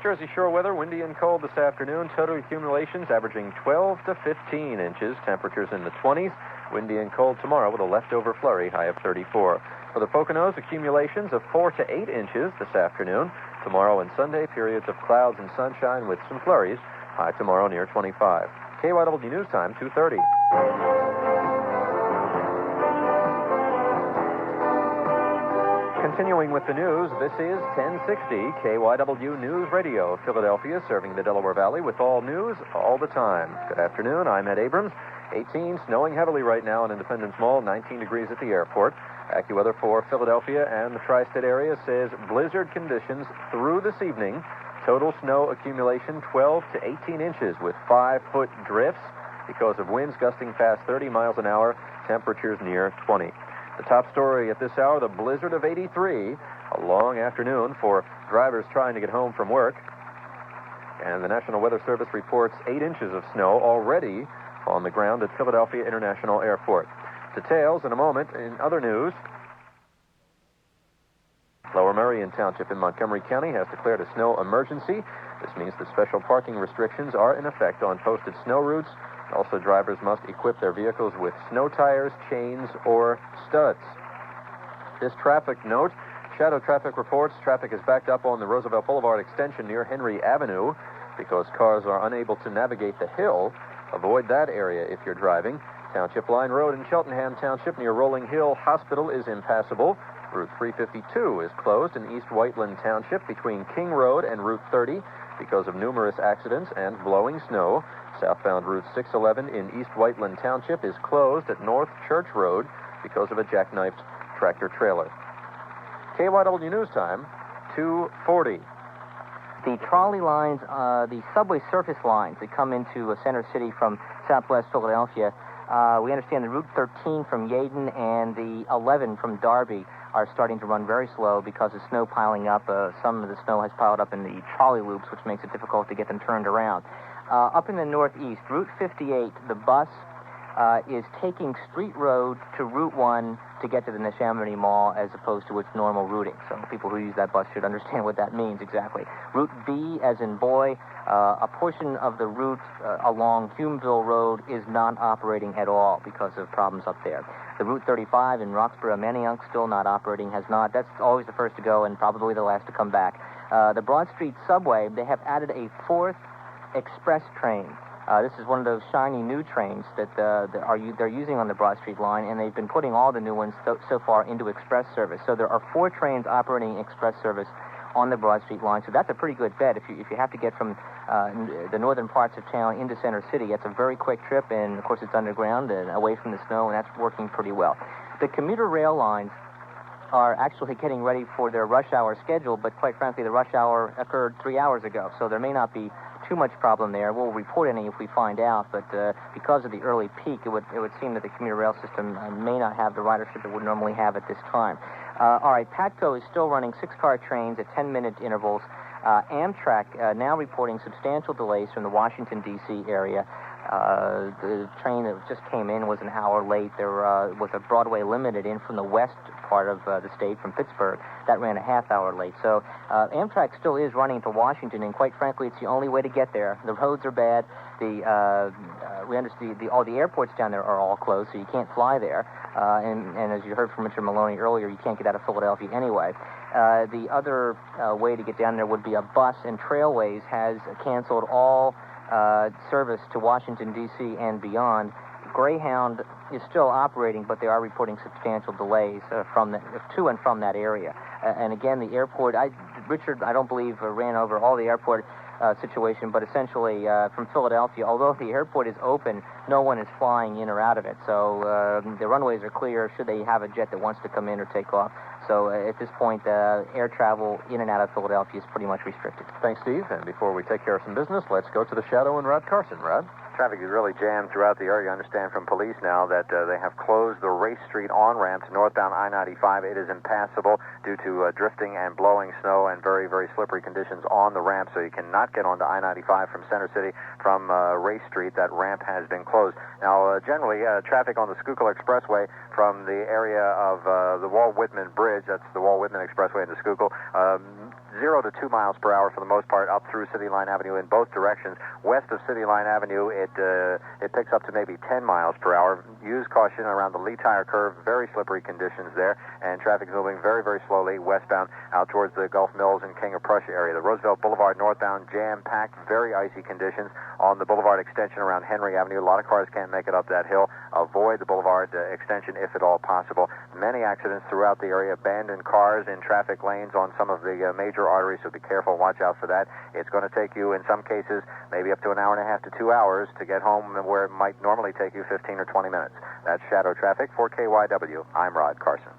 Jersey Shore weather, windy and cold this afternoon. Total accumulations averaging 12 to 15 inches. Temperatures in the 20s. Windy and cold tomorrow with a leftover flurry, high of 34. For the Poconos, accumulations of 4 to 8 inches this afternoon. Tomorrow and Sunday, periods of clouds and sunshine with some flurries. High tomorrow near 25. KYW News Time, 2:30. Continuing with the news, this is 1060 KYW News Radio, Philadelphia, serving the Delaware Valley with all news all the time. Good afternoon, I'm Ed Abrams. 18, snowing heavily right now in Independence Mall, 19 degrees at the airport. AccuWeather for Philadelphia and the tri-state area says blizzard conditions through this evening. Total snow accumulation 12 to 18 inches with 5-foot drifts because of winds gusting past 30 miles an hour, temperatures near 20. The top story at this hour, the blizzard of 83, a long afternoon for drivers trying to get home from work. And the National Weather Service reports 8 inches of snow already on the ground at Philadelphia International Airport. Details in a moment. In other news, Lower Merion Township in Montgomery County has declared a snow emergency. This means that special parking restrictions are in effect on posted snow routes. Also, drivers must equip their vehicles with snow tires, chains, or studs. This traffic note, shadow traffic reports traffic is backed up on the Roosevelt Boulevard extension near Henry Avenue because cars are unable to navigate the hill. Avoid that area if you're driving. Township Line Road in Cheltenham Township near Rolling Hill Hospital is impassable. Route 352 is closed in East Whiteland Township between King Road and Route 30 because of numerous accidents and blowing snow. Southbound Route 611 in East Whiteland Township is closed at North Church Road because of a jackknifed tractor trailer. KYW News Time, 2:40. The trolley lines, the subway surface lines that come into Center City from southwest Philadelphia, we understand the Route 13 from Yeadon and the 11 from Darby are starting to run very slow because of snow piling up. Some of the snow has piled up in the trolley loops, which makes it difficult to get them turned around. Up in the northeast, Route 58, the bus is taking Street Road to Route 1 to get to the Neshaminy Mall as opposed to its normal routing. So people who use that bus should understand what that means exactly. Route B, as in boy, a portion of the route along Humeville Road is not operating at all because of problems up there. The Route 35 in Roxborough, Manayunk, still not operating, has not. That's always the first to go and probably the last to come back. The Broad Street Subway, they have added a fourth express train. This is one of those shiny new trains that they're using on the Broad Street line, and they've been putting all the new ones so far into express service. So there are 4 trains operating express service on the Broad Street line. So that's a pretty good bet. If you have to get from the northern parts of town into Center City, it's a very quick trip, and of course it's underground and away from the snow, and that's working pretty well. The commuter rail lines are actually getting ready for their rush hour schedule, but quite frankly, the rush hour occurred 3 hours ago, so there may not be too much problem there. We'll report any if we find out, but because of the early peak, it would seem that the commuter rail system may not have the ridership it would normally have at this time. All right, Patco is still running 6-car trains at 10-minute intervals. Amtrak now reporting substantial delays from the Washington, D.C. area. The train that just came in was an hour late. There was a Broadway Limited in from the west part of the state, from Pittsburgh. That ran a half hour late. So Amtrak still is running to Washington, and quite frankly, it's the only way to get there. The roads are bad. We understand all the airports down there are all closed, so you can't fly there. And as you heard from Mr. Maloney earlier, you can't get out of Philadelphia anyway. The other way to get down there would be a bus, and Trailways has canceled all service to Washington, D.C. and beyond. Greyhound is still operating, but they are reporting substantial delays to and from that area. And again, the airport, Richard, I don't believe, ran over all the airport situation, but essentially from Philadelphia, although the airport is open, no one is flying in or out of it. So the runways are clear should they have a jet that wants to come in or take off. So at this point, air travel in and out of Philadelphia is pretty much restricted. Thanks, Steve. And before we take care of some business, let's go to the Shadow and Rod Carson. Rod? traffic is really jammed throughout the area. You understand from police now that they have closed the Race Street on-ramp to northbound I-95. It is impassable due to drifting and blowing snow and very, very slippery conditions on the ramp, so you cannot get onto I-95 from Center City from Race Street. That ramp has been closed. Now, generally, traffic on the Schuylkill Expressway from the area of the Walt-Whitman Bridge, that's the Walt-Whitman Expressway in the Schuylkill, 0 to 2 miles per hour for the most part up through City Line Avenue in both directions. West of City Line Avenue, it picks up to maybe 10 miles per hour. Use caution around the Lee Tire Curve. Very slippery conditions there, and traffic moving very, very slowly westbound out towards the Gulf Mills and King of Prussia area. The Roosevelt Boulevard northbound, jam-packed, very icy conditions on the Boulevard extension around Henry Avenue. A lot of cars can't make it up that hill. Avoid the Boulevard extension if at all possible. Many accidents throughout the area. Abandoned cars in traffic lanes on some of the major arteries, so be careful. Watch out for that. It's going to take you, in some cases, maybe up to an hour and a half to 2 hours to get home where it might normally take you 15 or 20 minutes. That's Shadow Traffic for KYW. I'm Rod Carson.